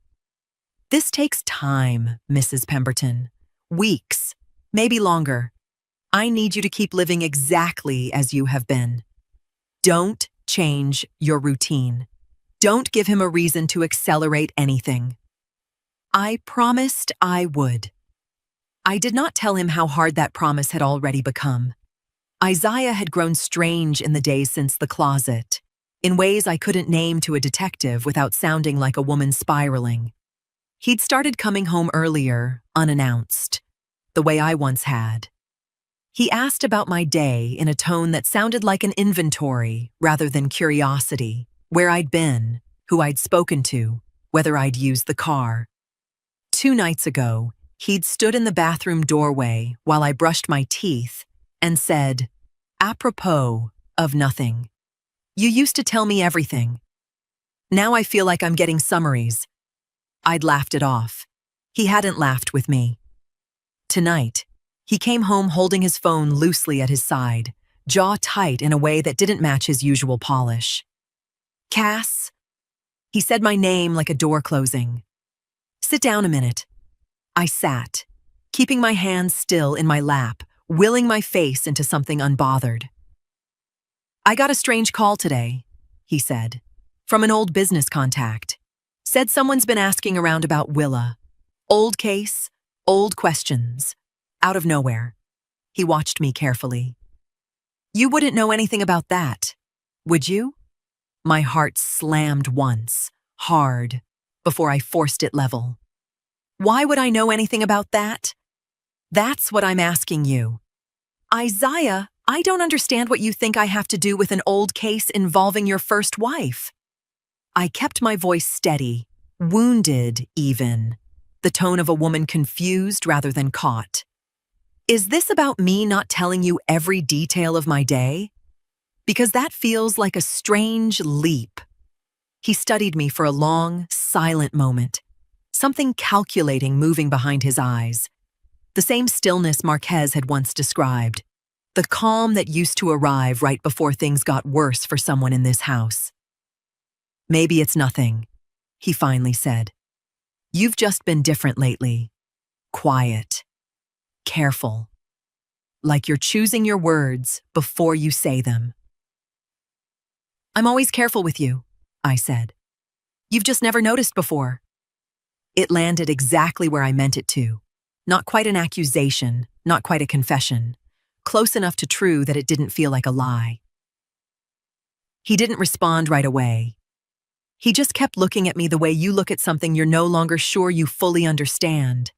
"This takes time, Mrs. Pemberton. Weeks, maybe longer. I need you to keep living exactly as you have been. Don't change your routine. Don't give him a reason to accelerate anything." I promised I would. I did not tell him how hard that promise had already become. Isaiah had grown strange in the days since the closet, in ways I couldn't name to a detective without sounding like a woman spiraling. He'd started coming home earlier, unannounced, the way I once had. He asked about my day in a tone that sounded like an inventory rather than curiosity, where I'd been, who I'd spoken to, whether I'd used the car. 2 nights ago, he'd stood in the bathroom doorway while I brushed my teeth and said, apropos of nothing, "You used to tell me everything. Now I feel like I'm getting summaries." I'd laughed it off. He hadn't laughed with me. Tonight, he came home holding his phone loosely at his side, jaw tight in a way that didn't match his usual polish. "Cass?" He said my name like a door closing. "Sit down a minute." I sat, keeping my hands still in my lap, willing my face into something unbothered. "I got a strange call today," he said, "from an old business contact. Said someone's been asking around about Willa. Old case, old questions. Out of nowhere." He watched me carefully. "You wouldn't know anything about that, would you?" My heart slammed once, hard, before I forced it level. "Why would I know anything about that?" "That's what I'm asking you." "Isaiah, I don't understand what you think I have to do with an old case involving your first wife." I kept my voice steady, wounded even, the tone of a woman confused rather than caught. "Is this about me not telling you every detail of my day? Because that feels like a strange leap." He studied me for a long, silent moment, something calculating moving behind his eyes. The same stillness Marquez had once described, the calm that used to arrive right before things got worse for someone in this house. "Maybe it's nothing," he finally said. "You've just been different lately. Quiet. Careful. Like you're choosing your words before you say them." "I'm always careful with you," I said. "You've just never noticed before." It landed exactly where I meant it to. Not quite an accusation, not quite a confession. Close enough to true that it didn't feel like a lie. He didn't respond right away. He just kept looking at me the way you look at something you're no longer sure you fully understand.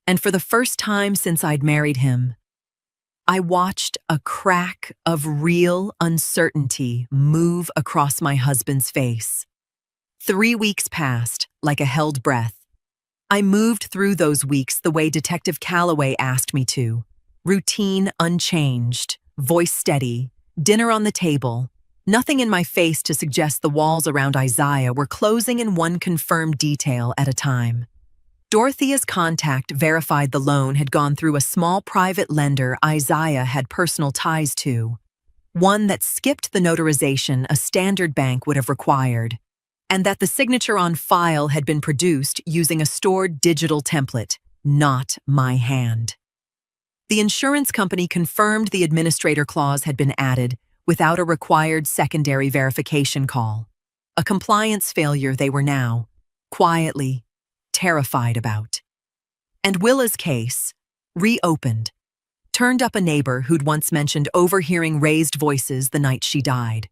And for the first time since I'd married him, I watched a crack of real uncertainty move across my husband's face. 3 weeks passed like a held breath. I moved through those weeks the way Detective Calloway asked me to. Routine unchanged, voice steady, dinner on the table, nothing in my face to suggest the walls around Isaiah were closing in one confirmed detail at a time. Dorothea's contact verified the loan had gone through a small private lender Isaiah had personal ties to, one that skipped the notarization a standard bank would have required, and that the signature on file had been produced using a stored digital template, not my hand. The insurance company confirmed the administrator clause had been added without a required secondary verification call, a compliance failure they were now, quietly, terrified about. And Willa's case, reopened, turned up a neighbor who'd once mentioned overhearing raised voices the night she died.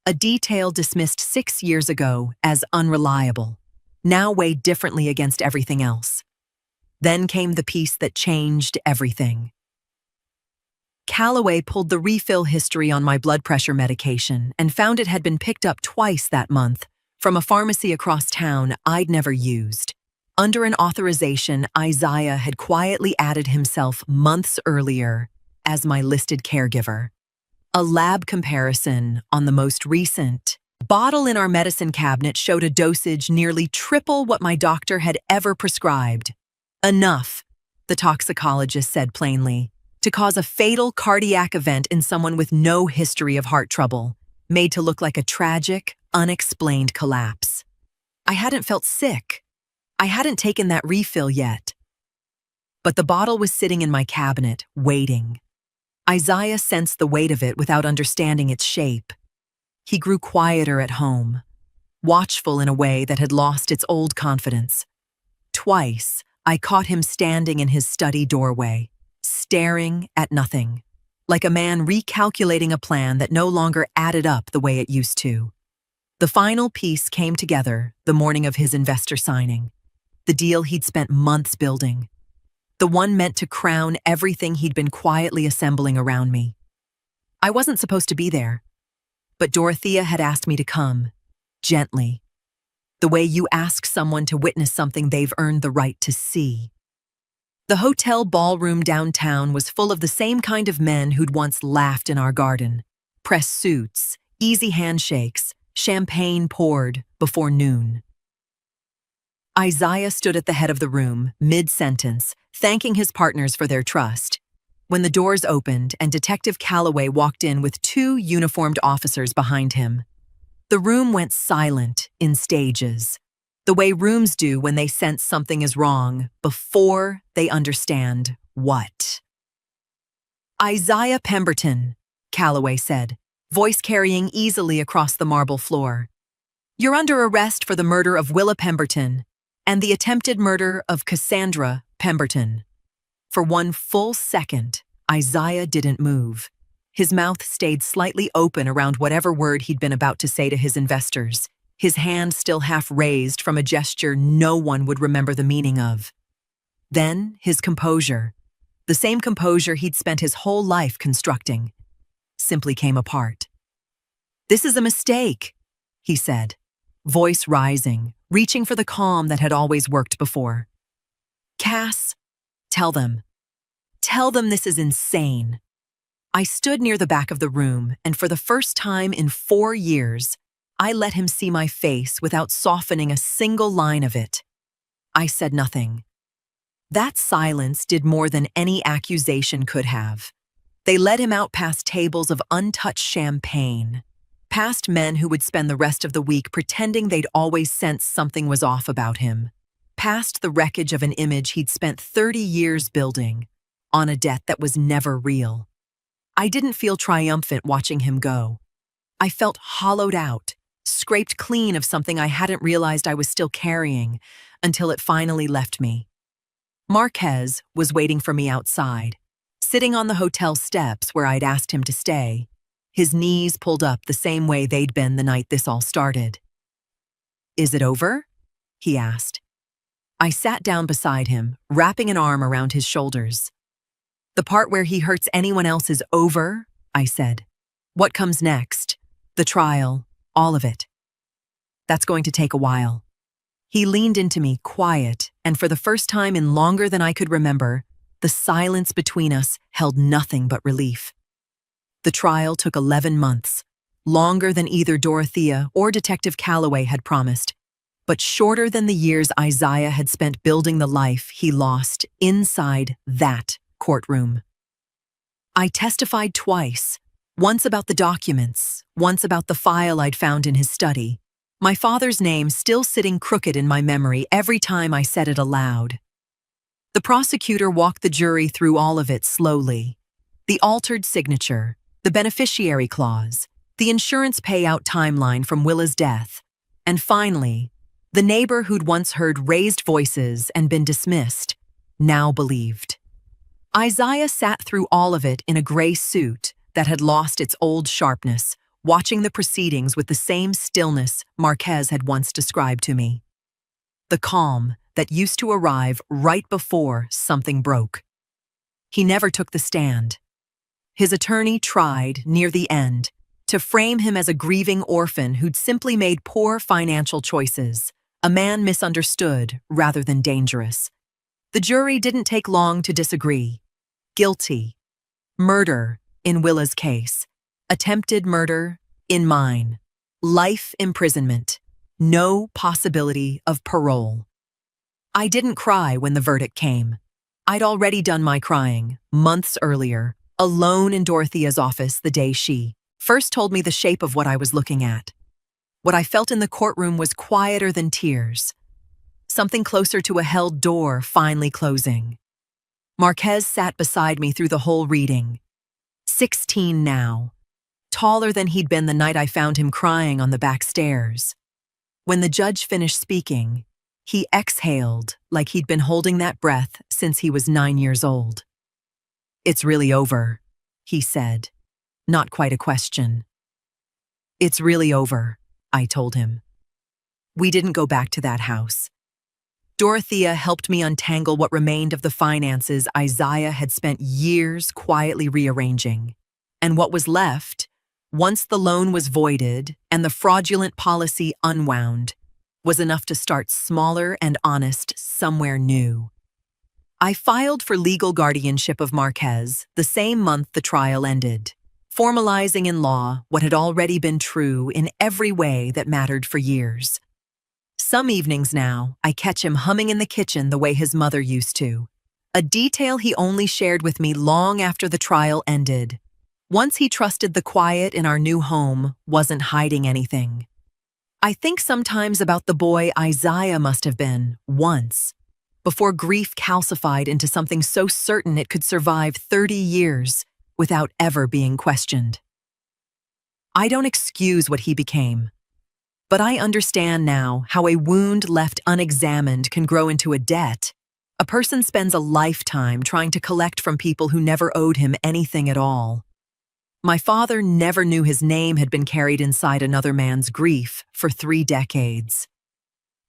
A detail dismissed 6 years ago as unreliable, now weighed differently against everything else. Then came the piece that changed everything. Calloway pulled the refill history on my blood pressure medication and found it had been picked up twice that month from a pharmacy across town I'd never used. Under an authorization Isaiah had quietly added himself months earlier as my listed caregiver. A lab comparison on the most recent bottle in our medicine cabinet showed a dosage nearly triple what my doctor had ever prescribed. Enough, the toxicologist said plainly, to cause a fatal cardiac event in someone with no history of heart trouble, made to look like a tragic, unexplained collapse. I hadn't felt sick. I hadn't taken that refill yet. But the bottle was sitting in my cabinet, waiting. Isaiah sensed the weight of it without understanding its shape. He grew quieter at home, watchful in a way that had lost its old confidence. Twice, I caught him standing in his study doorway, staring at nothing, like a man recalculating a plan that no longer added up the way it used to. The final piece came together the morning of his investor signing, the deal he'd spent months building, the one meant to crown everything he'd been quietly assembling around me. I wasn't supposed to be there, but Dorothea had asked me to come, gently, the way you ask someone to witness something they've earned the right to see. The hotel ballroom downtown was full of the same kind of men who'd once laughed in our garden. Press suits, easy handshakes, champagne poured before noon. Isaiah stood at the head of the room, mid-sentence, thanking his partners for their trust, when the doors opened and Detective Calloway walked in with two uniformed officers behind him. The room went silent in stages, the way rooms do when they sense something is wrong before they understand what. "Isaiah Pemberton," Calloway said, voice carrying easily across the marble floor. "You're under arrest for the murder of Willa Pemberton and the attempted murder of Cassandra Pemberton." For one full second, Isaiah didn't move. His mouth stayed slightly open around whatever word he'd been about to say to his investors, his hand still half raised from a gesture no one would remember the meaning of. Then his composure, the same composure he'd spent his whole life constructing, simply came apart. "This is a mistake," he said, voice rising, reaching for the calm that had always worked before. "Cass, tell them this is insane." I stood near the back of the room, and for the first time in 4 years, I let him see my face without softening a single line of it. I said nothing. That silence did more than any accusation could have. They led him out past tables of untouched champagne, past men who would spend the rest of the week pretending they'd always sensed something was off about him, past the wreckage of an image he'd spent 30 years building, on a debt that was never real. I didn't feel triumphant watching him go. I felt hollowed out, scraped clean of something I hadn't realized I was still carrying until it finally left me. Marquez was waiting for me outside, sitting on the hotel steps where I'd asked him to stay, his knees pulled up the same way they'd been the night this all started. "Is it over?" he asked. I sat down beside him, wrapping an arm around his shoulders. "The part where he hurts anyone else is over," I said. "What comes next? The trial, all of it. That's going to take a while." He leaned into me, quiet, and for the first time in longer than I could remember, the silence between us held nothing but relief. The trial took 11 months, longer than either Dorothea or Detective Calloway had promised, but shorter than the years Isaiah had spent building the life he lost inside that courtroom. I testified twice, once about the documents, once about the file I'd found in his study, my father's name still sitting crooked in my memory every time I said it aloud. The prosecutor walked the jury through all of it slowly. The altered signature, the beneficiary clause, the insurance payout timeline from Willa's death, and finally, the neighbor who'd once heard raised voices and been dismissed, now believed. Isaiah sat through all of it in a gray suit that had lost its old sharpness, watching the proceedings with the same stillness Marquez had once described to me. The calm that used to arrive right before something broke. He never took the stand. His attorney tried, near the end, to frame him as a grieving orphan who'd simply made poor financial choices, a man misunderstood rather than dangerous. The jury didn't take long to disagree. Guilty. Murder in Willa's case. Attempted murder in mine. Life imprisonment. No possibility of parole. I didn't cry when the verdict came. I'd already done my crying, months earlier, alone in Dorothea's office the day she first told me the shape of what I was looking at. What I felt in the courtroom was quieter than tears. Something closer to a held door finally closing. Marquez sat beside me through the whole reading. 16 now. Taller than he'd been the night I found him crying on the back stairs. When the judge finished speaking, He exhaled like he'd been holding that breath since he was 9 years old. "It's really over," he said, not quite a question. "It's really over," I told him. We didn't go back to that house. Dorothea helped me untangle what remained of the finances Isaiah had spent years quietly rearranging. And what was left, once the loan was voided and the fraudulent policy unwound, was enough to start smaller and honest somewhere new. I filed for legal guardianship of Marquez the same month the trial ended, formalizing in law what had already been true in every way that mattered for years. Some evenings now, I catch him humming in the kitchen the way his mother used to, a detail he only shared with me long after the trial ended. Once he trusted the quiet in our new home wasn't hiding anything. I think sometimes about the boy Isaiah must have been, once, before grief calcified into something so certain it could survive 30 years without ever being questioned. I don't excuse what he became, but I understand now how a wound left unexamined can grow into a debt. A person spends a lifetime trying to collect from people who never owed him anything at all. My father never knew his name had been carried inside another man's grief for 3 decades.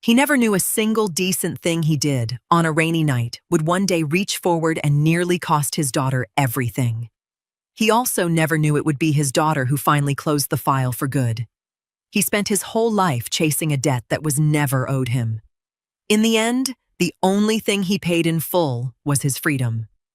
He never knew a single decent thing he did on a rainy night would one day reach forward and nearly cost his daughter everything. He also never knew it would be his daughter who finally closed the file for good. He spent his whole life chasing a debt that was never owed him. In the end, the only thing he paid in full was his freedom.